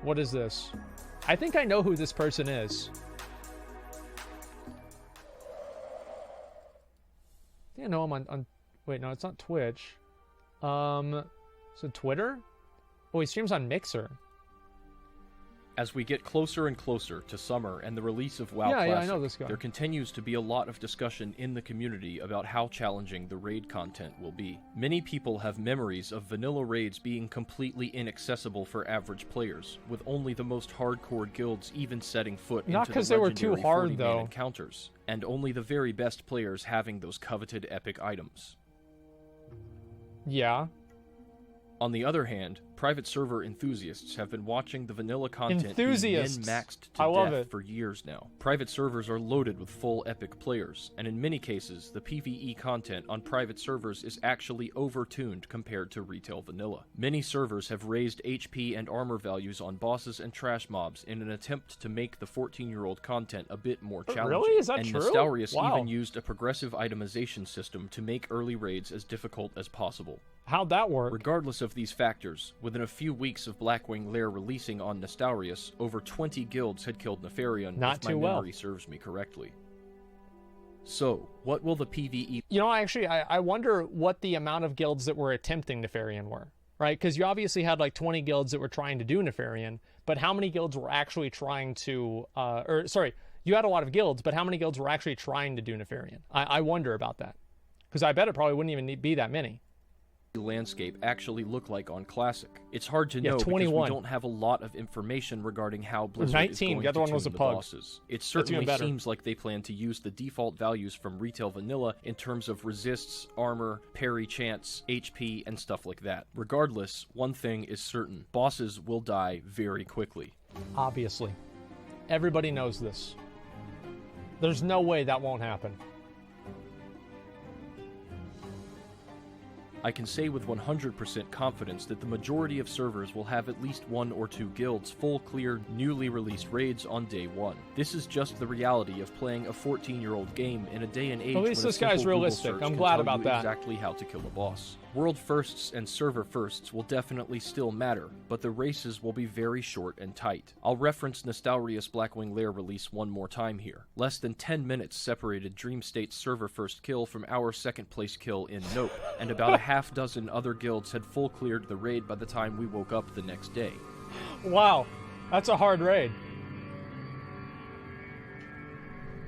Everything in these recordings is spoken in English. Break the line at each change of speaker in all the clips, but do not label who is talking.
What is this? I think I know who this person is. I think I know him on wait, no, it's not Twitch. So Twitter? Oh, he streams on Mixer.
As we get closer and closer to summer and the release of WoW
Yeah,
Classic,
I know this guy.
there continues to be a lot of discussion in the community about how challenging the raid content will be. Many people have memories of vanilla raids being completely inaccessible for average players, with only the most hardcore guilds even setting foot
Not
into
because
the
they were too
legendary
hard,
40-man
though.
encounters, and only the very best players having those coveted epic items.
Yeah.
On the other hand, private server enthusiasts have been watching the vanilla content be
Enthusiasts.
min-maxed to
I love
death
it.
for years now. Private servers are loaded with full epic players, and in many cases, the PvE content on private servers is actually over-tuned compared to retail vanilla. Many servers have raised HP and armor values on bosses and trash mobs in an attempt to make the 14-year-old content a bit more challenging.
Really? Is that
and
true?
Nostalrius
Wow.
even used a progressive itemization system to make early raids as difficult as possible.
How'd that work?
Regardless of these factors, within a few weeks of Blackwing Lair releasing on Nostalrius, over 20 guilds had killed Nefarian,
Not
if my
too well.
memory serves me correctly. So, what will the PvE...
You know, actually, I wonder what the amount of guilds that were attempting Nefarian were, right? Because you obviously had like 20 guilds that were trying to do Nefarian, but how many guilds were actually trying to, you had a lot of guilds, but how many guilds were actually trying to do Nefarian? I wonder about that. Because I bet it probably wouldn't even be that many.
landscape actually look like on Classic. It's hard to
Yeah,
know
21.
because we don't have a lot of information regarding how Blizzard
19,
is going
the other
to
one was
tune
a
the
pug.
bosses. It
even
certainly
better.
seems like they plan to use the default values from retail vanilla in terms of resists, armor, parry chance, HP, and stuff like that. Regardless, one thing is certain. Bosses will die very quickly.
Obviously. Everybody knows this. There's no way that won't happen.
I can say with 100% confidence that the majority of servers will have at least one or two guilds full cleared, newly released raids on day one. This is just the reality of playing a 14-year-old game in a day and age
At least
when a
this guy's
simple Google
realistic.
search
I'm
can
glad
tell
about
you
that.
exactly how to kill a boss. World firsts and server firsts will definitely still matter, but the races will be very short and tight. I'll reference Nostalrius Blackwing Lair release one more time here. Less than 10 minutes separated Dream State's server first kill from our second place kill in Nope, and about a half dozen other guilds had full cleared the raid by the time we woke up the next day.
Wow, that's a hard raid.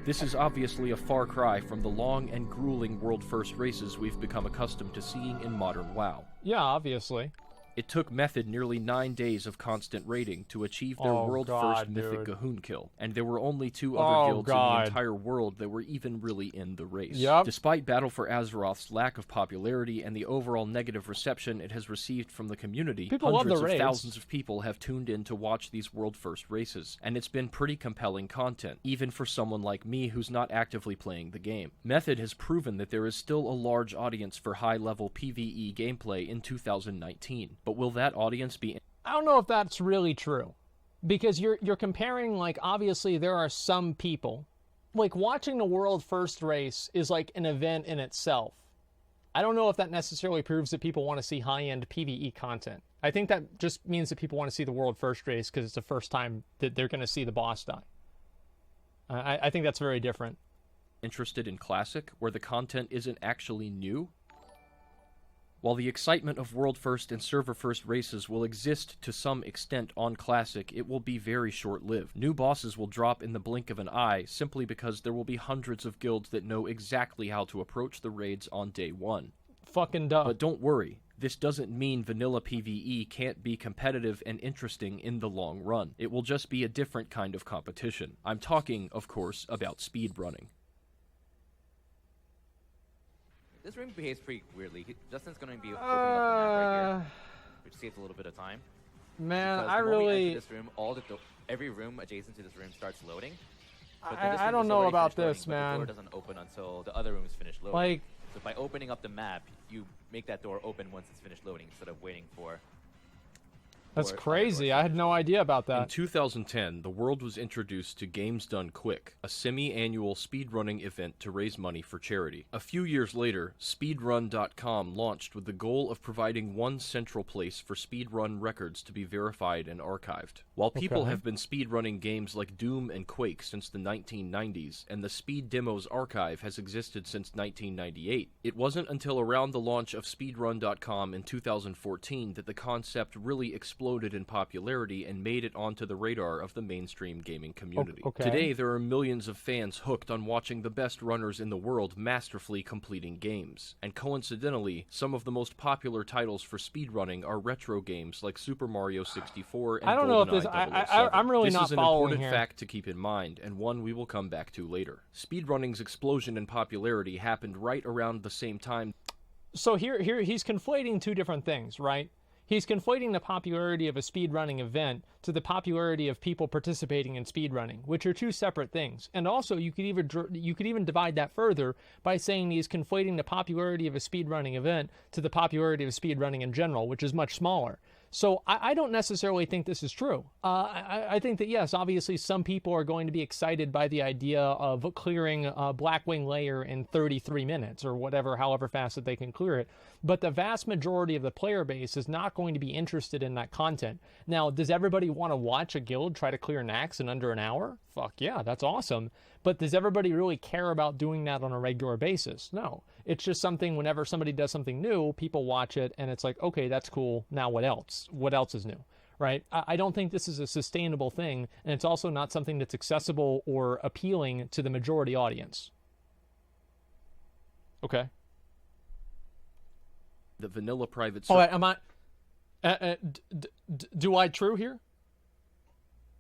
This is obviously a far cry from the long and grueling world first races we've become accustomed to seeing in modern WoW.
Yeah, obviously.
It took Method nearly 9 days of constant raiding to achieve their
Oh,
world
God,
first mythic
dude.
Gahoon kill, and there were only 2
Oh,
other guilds in
God.
the entire world that were even really in the race.
Yep.
Despite Battle for Azeroth's lack of popularity and the overall negative reception it has received from the community,
People love the
hundreds of
raids.
thousands of people have tuned in to watch these world first races, and it's been pretty compelling content, even for someone like me who's not actively playing the game. Method has proven that there is still a large audience for high-level PvE gameplay in 2019, but will that audience be...
I don't know if that's really true. Because you're comparing, like, obviously there are some people. Like, watching the world first race is like an event in itself. I don't know if that necessarily proves that people want to see high-end PvE content. I think that just means that people want to see the world first race because it's the first time that they're going to see the boss die. I think that's very different.
interested in Classic, where the content isn't actually new? While the excitement of World First and Server First races will exist to some extent on Classic, it will be very short-lived. New bosses will drop in the blink of an eye, simply because there will be hundreds of guilds that know exactly how to approach the raids on day one.
Fucking duh.
But don't worry, this doesn't mean vanilla PvE can't be competitive and interesting in the long run. It will just be a different kind of competition. I'm talking, of course, about speedrunning.
This room behaves pretty weirdly. Justin's going to be opening up the map right here, which saves a little bit of time.
Man,
Because
I
the moment we
really...
enter this room, every room adjacent to this room starts loading. But then this
I
room
don't
is
know
already
about
finished
this,
loading, but
man.
the door doesn't open until the other rooms finish loading.
Like...
So by opening up the map, you make that door open once it's finished loading instead of waiting for
That's
for
crazy. I had no idea about
In
that.
2010, the world was introduced to Games Done Quick, a semi-annual speedrunning event to raise money for charity. A few years later, speedrun.com launched with the goal of providing one central place for speedrun records to be verified and archived. While people
Okay.
have been speedrunning games like Doom and Quake since the 1990s, and the Speed Demos archive has existed since 1998, it wasn't until around the launch of speedrun.com in 2014 that the concept really exploded in popularity and made it onto the radar of the mainstream gaming community.
Okay.
Today, there are millions of fans hooked on watching the best runners in the world masterfully completing games. And coincidentally, some of the most popular titles for speedrunning are retro games like Super Mario 64 and
I don't know if
GoldenEye
this.
007.
I'm really
This
not
is an
following
important
here.
fact to keep in mind, and one we will come back to later. Speedrunning's explosion in popularity happened right around the same time.
So here he's conflating two different things, right? He's conflating the popularity of a speedrunning event to the popularity of people participating in speedrunning, which are two separate things. And also, you could even divide that further by saying he's conflating the popularity of a speedrunning event to the popularity of speedrunning in general, which is much smaller. So I don't necessarily think this is true. I think that, yes, obviously some people are going to be excited by the idea of clearing a Blackwing layer in 33 minutes or whatever, however fast that they can clear it. But the vast majority of the player base is not going to be interested in that content. Now, does everybody want to watch a guild try to clear Nax in under an hour? Fuck yeah, that's awesome. But does everybody really care about doing that on a regular basis? No. It's just something whenever somebody does something new, people watch it and it's like, okay, that's cool. Now what else? What else is new? Right? I don't think this is a sustainable thing, and it's also not something that's accessible or appealing to the majority audience. Okay.
The vanilla private
All
server.
right, am I... do I true here?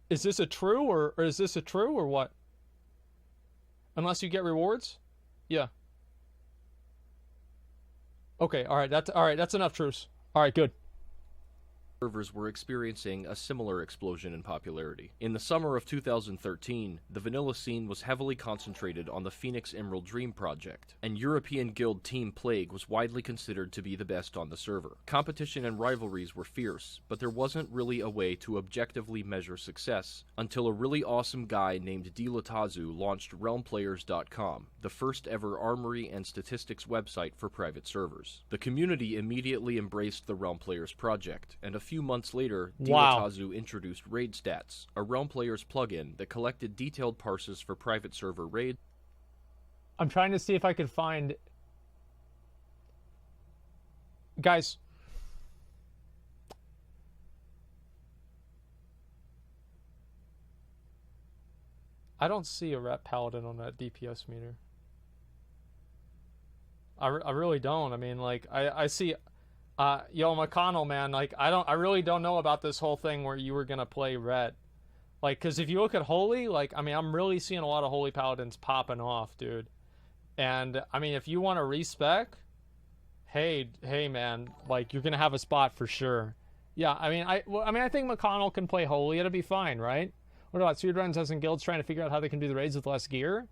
Is this a true or is this a true or what? Unless you get rewards? Yeah. Okay, all right, that's enough truce. All right, good.
Servers were experiencing a similar explosion in popularity. In the summer of 2013, the vanilla scene was heavily concentrated on the Phoenix Emerald Dream project, and European guild Team Plague was widely considered to be the best on the server. Competition and rivalries were fierce, but there wasn't really a way to objectively measure success until a really awesome guy named Dilatazu launched RealmPlayers.com, the first ever armory and statistics website for private servers. The community immediately embraced the Realm Players project, and a few months later,
Wow.
Dilatazu introduced Raid Stats, a Realm Players plugin that collected detailed parses for private server raids.
I'm trying to see if I could find... Guys. I don't see a rep paladin on that DPS meter. I really don't. I mean, like, I see... yo, McConnell, man, like, I really don't know about this whole thing where you were gonna play red. Like, because if you look at Holy, like, I mean, I'm really seeing a lot of Holy Paladins popping off, dude. And, I mean, if you want to respec, hey, man, like, you're gonna have a spot for sure. Yeah, I mean, I think McConnell can play Holy. It'll be fine, right? What about speedruns as in guilds trying to figure out how they can do the raids with less gear?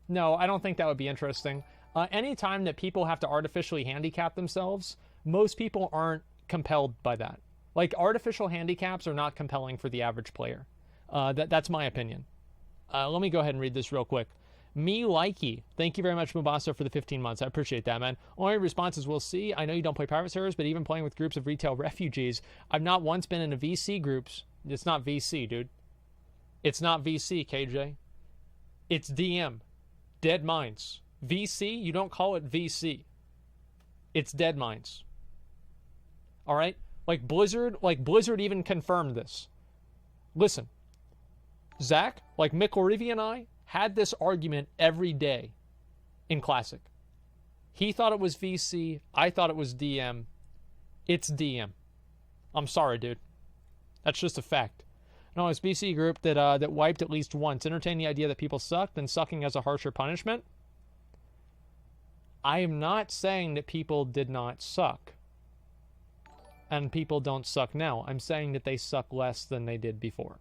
No, I don't think that would be interesting. Anytime that people have to artificially handicap themselves, most people aren't compelled by that. Like, artificial handicaps are not compelling for the average player. That's my opinion. Let me go ahead and read this real quick. Me likey. Thank you very much, Mubasa, for the 15 months. I appreciate that, man. Only response is, we'll see. I know you don't play private servers, but even playing with groups of retail refugees, I've not once been in a VC groups. It's not VC, dude. It's not VC, KJ. It's DM. Dead Minds. VC, you don't call it VC. It's Dead Minds. All right? Like Blizzard even confirmed this. Listen, Zach, like Mick Larivi and I, had this argument every day in Classic. He thought it was VC. I thought it was DM. It's DM. I'm sorry, dude. That's just a fact. No, it's BC group that wiped at least once. Entertain the idea that people sucked and sucking as a harsher punishment. I am not saying that people did not suck. And people don't suck now. I'm saying that they suck less than they did before.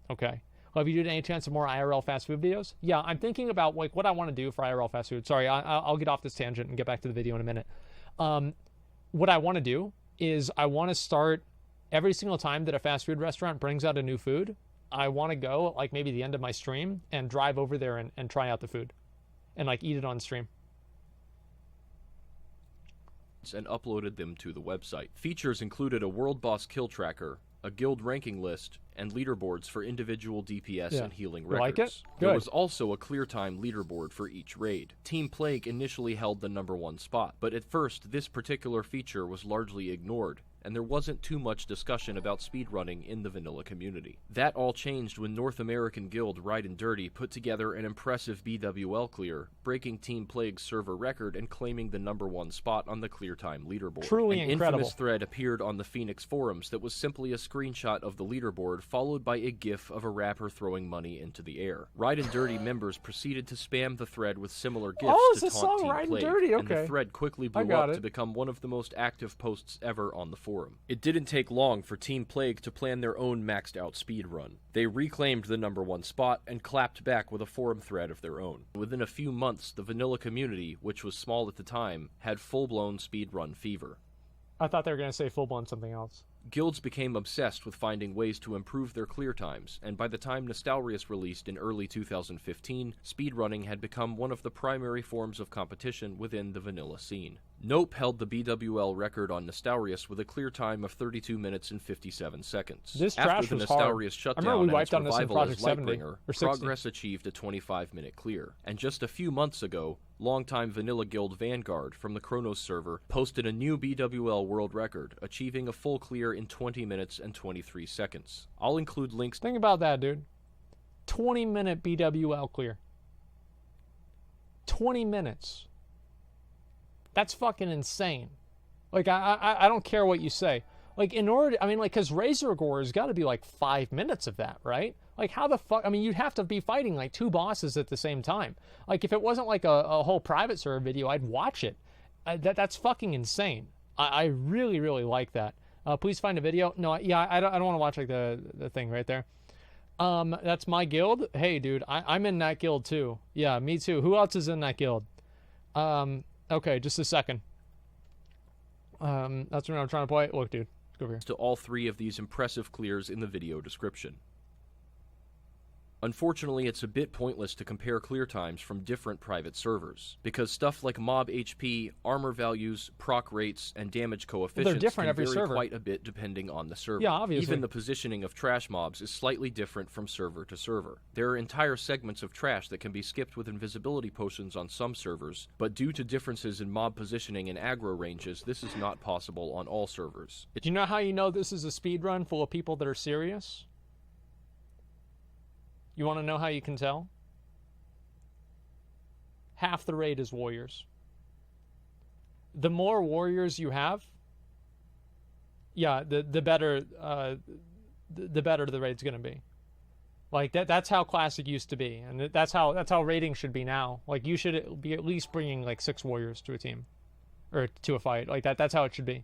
Okay. Well, have you did any chance of more IRL fast food videos? Yeah, I'm thinking about like what I want to do for IRL fast food. Sorry, I'll get off this tangent and get back to the video in a minute. What I want to do is I want to start every single time that a fast food restaurant brings out a new food, I want to go, like, maybe the end of my stream and drive over there and try out the food and, like, eat it on stream.
And uploaded them to the website. Features included a world boss kill tracker, a guild ranking list, and leaderboards for individual DPS and healing records.
Like it? Good.
There was also a clear time leaderboard for each raid. Team Plague initially held the #1 spot, but at first this particular feature was largely ignored, and there wasn't too much discussion about speedrunning in the vanilla community. That all changed when North American guild Ride and Dirty put together an impressive BWL clear, breaking Team Plague's server record and claiming the #1 spot on the clear time leaderboard.
Truly
An
incredible.
infamous thread appeared on the Phoenix forums that was simply a screenshot of the leaderboard followed by a gif of a rapper throwing money into the air. Ride and Dirty members proceeded to spam the thread with similar gifs
it's
to
a
taunt
song,
Team
Ride and
Plague,
Dirty,
and the
okay.
thread quickly
I
blew
got
up
it.
to become one of the most active posts ever on the forum. It didn't take long for Team Plague to plan their own maxed out speed run. They reclaimed the #1 spot and clapped back with a forum thread of their own. Within a few months, the vanilla community, which was small at the time, had full-blown speedrun fever.
I thought they were going to say full-blown something else.
Guilds became obsessed with finding ways to improve their clear times, and by the time Nostalrius released in early 2015, speedrunning had become one of the primary forms of competition within the vanilla scene. Nope held the BWL record on Nostalrius with a clear time of 32 minutes and 57 seconds.
This
After
trash
the
was hard.
Nostalrius
I remember
shutdown
we
and
wiped
its
on this in
revival
Project
as
70
Lightbringer,
or 60.
Progress achieved a 25-minute clear. And just a few months ago, longtime Vanilla Guild Vanguard from the Chronos server posted a new BWL world record, achieving a full clear in 20 minutes and 23 seconds. I'll include links.
Think about that, dude. 20-minute BWL clear. 20 minutes. That's fucking insane. Like, I don't care what you say. Like, in order to, I mean, like, because Razor Gore has got to be like 5 minutes of that, right? Like, how the fuck, I mean, you'd have to be fighting like 2 bosses at the same time. Like, if it wasn't like a whole private server video, I'd watch it. That's fucking insane. I really, really like that. Please find a video. No, yeah, I don't want to watch like the thing right there. That's my guild. Hey, dude, I'm in that guild too. Yeah, me too. Who else is in that guild? Okay, just a second. That's what I'm trying to play. Look, dude, let's go over here.
To all 3 of these impressive clears in the video description. Unfortunately, it's a bit pointless to compare clear times from different private servers, because stuff like mob HP, armor values, proc rates, and damage coefficients
different
can
every
vary
server.
quite a bit depending on the server.
Yeah, obviously.
Even the positioning of trash mobs is slightly different from server to server. There are entire segments of trash that can be skipped with invisibility potions on some servers, but due to differences in mob positioning and aggro ranges, this is not possible on all servers.
Do you know how you know this is a speedrun full of people that are serious? You want to know how you can tell? Half the raid is warriors. The more warriors you have, yeah, the better the better the raid's gonna be. Like that's how Classic used to be, and that's how raiding should be now. Like you should be at least bringing like 6 warriors to a team, or to a fight. Like that's how it should be,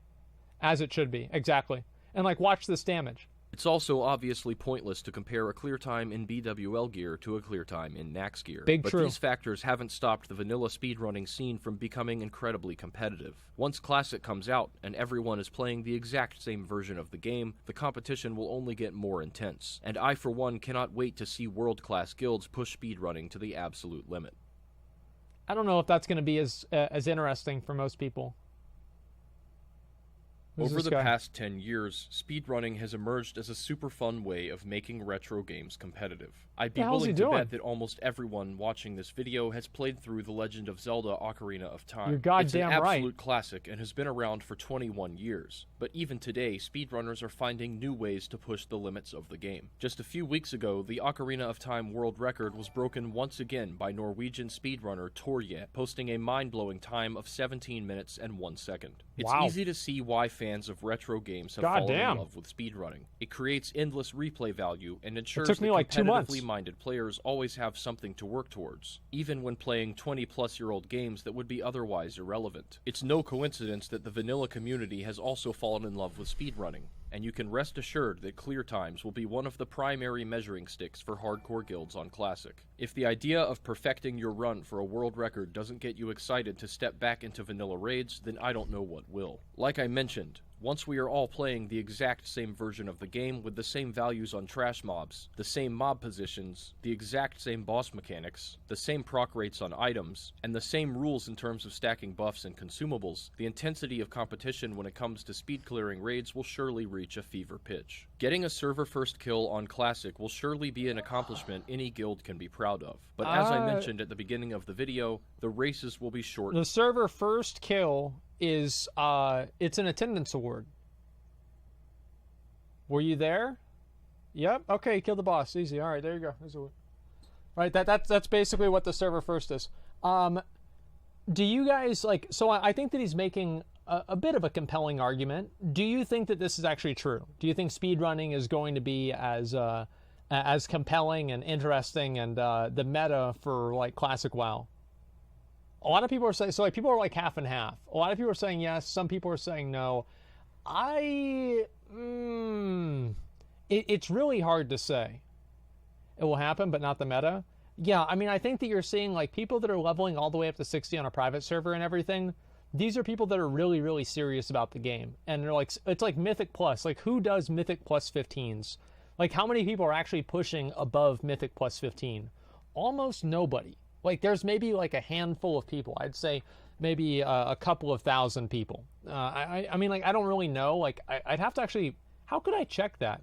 as it should be exactly. And like watch this damage.
It's also obviously pointless to compare a clear time in BWL gear to a clear time in Nax gear.
Big
but
true.
These factors haven't stopped the vanilla speedrunning scene from becoming incredibly competitive. Once Classic comes out, and everyone is playing the exact same version of the game, the competition will only get more intense. And I, for one, cannot wait to see world-class guilds push speedrunning to the absolute limit.
I don't know if that's going to be as interesting for most people. Who's
Over
this
the
guy?
past 10 years, speedrunning has emerged as a super fun way of making retro games competitive. I'd be
The hell's he
willing to
doing?
bet that almost everyone watching this video has played through The Legend of Zelda Ocarina of Time.
You're
It's
goddamn
an
right.
absolute classic and has been around for 21 years. But even today, speedrunners are finding new ways to push the limits of the game. Just a few weeks ago, the Ocarina of Time world record was broken once again by Norwegian speedrunner Torje, posting a mind-blowing time of 17 minutes and 1 second. It's
Wow.
easy to see why fans of retro games have
Goddamn.
fallen in love with speedrunning. It creates endless replay value and ensures
took me
that
like 2 months.
competitively minded players always have something to work towards, even when playing 20-plus-year-old games that would be otherwise irrelevant. It's no coincidence that the vanilla community has also fallen in love with speedrunning, and you can rest assured that clear times will be one of the primary measuring sticks for hardcore guilds on Classic. If the idea of perfecting your run for a world record doesn't get you excited to step back into vanilla raids, then I don't know what will. Like I mentioned, once we are all playing the exact same version of the game with the same values on trash mobs, the same mob positions, the exact same boss mechanics, the same proc rates on items, and the same rules in terms of stacking buffs and consumables, the intensity of competition when it comes to speed clearing raids will surely reach a fever pitch. Getting a server first kill on Classic will surely be an accomplishment any guild can be proud of, but as I mentioned at the beginning of the video, the races will be short.
The server first kill is it's an attendance award. Were you there? Yep. Okay, kill the boss. Easy. All right, there you go. Right, that's basically what the server first is. Do you guys like? So I think that he's making a bit of a compelling argument. Do you think that this is actually true? Do you think speedrunning is going to be as compelling and interesting and the meta for like classic WoW? A lot of people are saying, so like people are like half and half. A lot of people are saying yes. Some people are saying no. It's really hard to say. It will happen, but not the meta. Yeah, I mean, I think that you're seeing like people that are leveling all the way up to 60 on a private server and everything. These are people that are really, really serious about the game. And they're like, it's like Mythic Plus. Like, who does Mythic Plus 15s? Like, how many people are actually pushing above Mythic Plus 15? Almost nobody. Like, there's maybe like a handful of people. I'd say maybe a couple of thousand people. I mean, like, I don't really know. Like, I'd have to actually, how could I check that?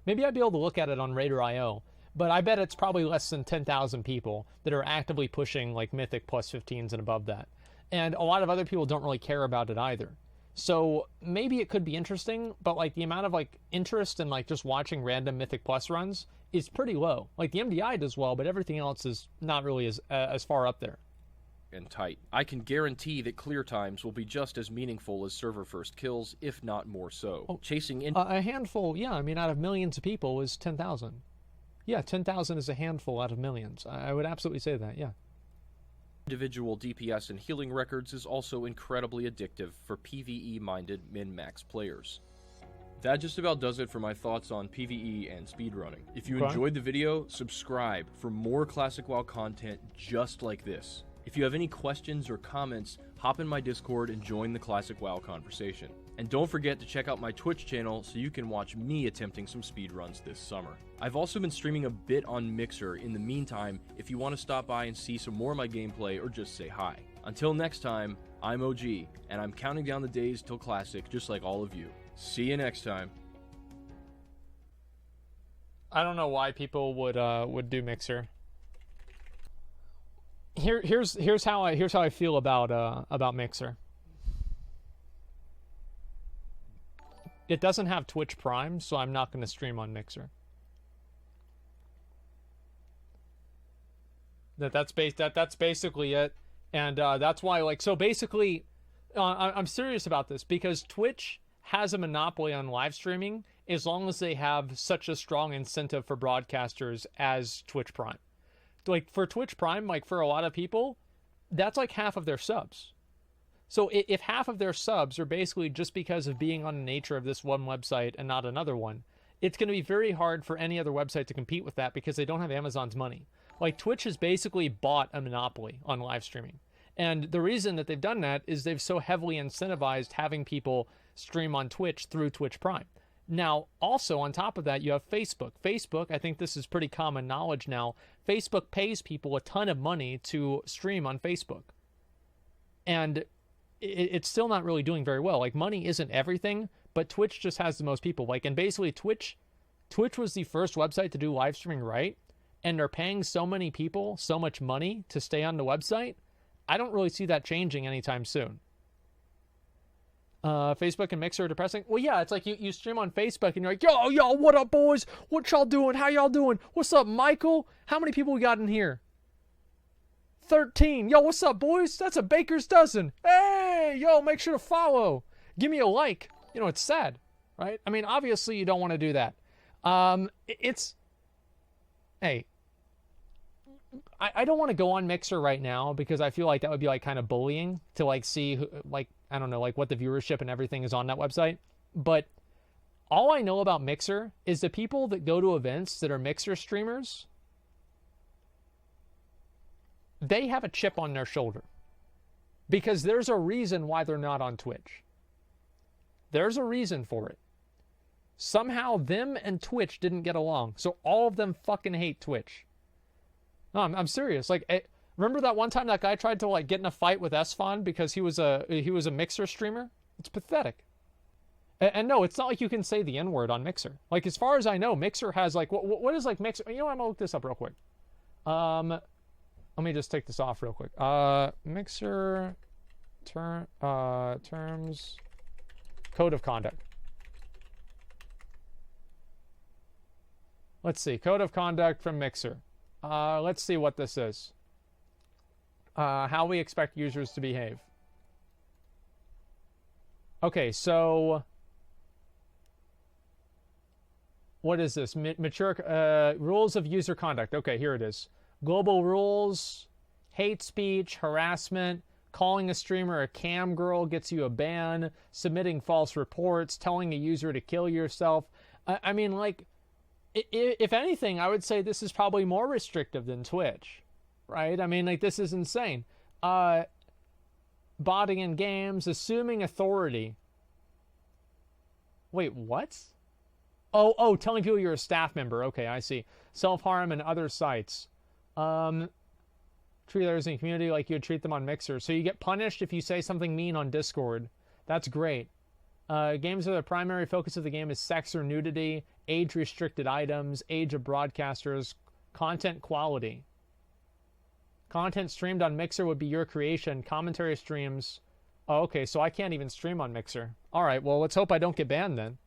Maybe I'd be able to look at it on Raider.io. But I bet it's probably less than 10,000 people that are actively pushing like Mythic Plus 15s and above that. And a lot of other people don't really care about it either. So maybe it could be interesting, but like the amount of like interest in like just watching random Mythic Plus runs is pretty low. Like the MDI does well, but everything else is not really as far up there.
And tight. I can guarantee that clear times will be just as meaningful as server first kills, if not more so.
Oh,
chasing in
a handful, yeah, I mean out of millions of people is 10,000. Yeah, 10,000 is a handful out of millions. I would absolutely say that, yeah.
Individual DPS and healing records is also incredibly addictive for PvE-minded min-max players. That just about does it for my thoughts on PvE and speedrunning. If you enjoyed the video, subscribe for more Classic WoW content just like this. If you have any questions or comments, hop in my Discord and join the Classic WoW conversation. And don't forget to check out my Twitch channel so you can watch me attempting some speedruns this summer. I've also been streaming a bit on Mixer in the meantime if you want to stop by and see some more of my gameplay or just say hi. Until next time, I'm Ohhgee, and I'm counting down the days till Classic just like all of you. See you next time.
I don't know why people would do Mixer. Here's how I feel about Mixer. It doesn't have Twitch Prime, so I'm not going to stream on Mixer. That's basically it, and that's why like so basically, I'm serious about this because Twitch has a monopoly on live streaming as long as they have such a strong incentive for broadcasters as Twitch Prime. Like for Twitch Prime, like for a lot of people, that's like half of their subs. So if half of their subs are basically just because of being on the nature of this one website and not another one, it's going to be very hard for any other website to compete with that because they don't have Amazon's money. Like Twitch has basically bought a monopoly on live streaming. And the reason that they've done that is they've so heavily incentivized having people stream on Twitch through Twitch Prime. Now, also on top of that, you have Facebook. Facebook, I think this is pretty common knowledge now, Facebook pays people a ton of money to stream on Facebook. And it's still not really doing very well. Like, money isn't everything, but Twitch just has the most people. Like, and basically Twitch was the first website to do live streaming right, and they're paying so many people so much money to stay on the website. I don't really see that changing anytime soon. Facebook and Mixer are depressing. Well, yeah, it's like you stream on Facebook and you're like, yo, what up, boys? What y'all doing? How y'all doing? What's up, Michael? How many people we got in here? 13. Yo, what's up, boys? That's a baker's dozen. Hey, yo, make sure to follow. Give me a like. You know, it's sad, right? I mean, obviously you don't want to do that. Hey, I don't want to go on Mixer right now because I feel like that would be like kind of bullying to like see who, like, I don't know, like what the viewership and everything is on that website. But all I know about Mixer is the people that go to events that are Mixer streamers, they have a chip on their shoulder because there's a reason why they're not on Twitch. There's a reason for it. Somehow them and Twitch didn't get along, so all of them fucking hate Twitch. No, I'm serious. Like, remember that one time that guy tried to like get in a fight with Esfon because he was a Mixer streamer? It's pathetic. And no, it's not like you can say the N-word on Mixer. Like, as far as I know, Mixer has like what is like Mixer? You know what? I'm gonna look this up real quick. Let me just take this off real quick. Mixer terms, code of conduct. Let's see, code of conduct from Mixer. Let's see what this is. How we expect users to behave. Okay, so what is this? Mature rules of user conduct. Okay, here it is. Global rules, hate speech, harassment, calling a streamer a cam girl gets you a ban, submitting false reports, telling a user to kill yourself. I mean, like, if anything, I would say this is probably more restrictive than Twitch, right? I mean, like, this is insane. Botting in games, assuming authority. Wait, what? Oh, telling people you're a staff member. Okay, I see. Self-harm and other sites. Treat others in the community like you would treat them on Mixer. So you get punished if you say something mean on Discord. That's great. Games where the primary focus of the game is sex or nudity, age-restricted items, age of broadcasters, content quality. Content streamed on Mixer would be your creation. Commentary streams. Oh, okay, so I can't even stream on Mixer. All right, well, let's hope I don't get banned then.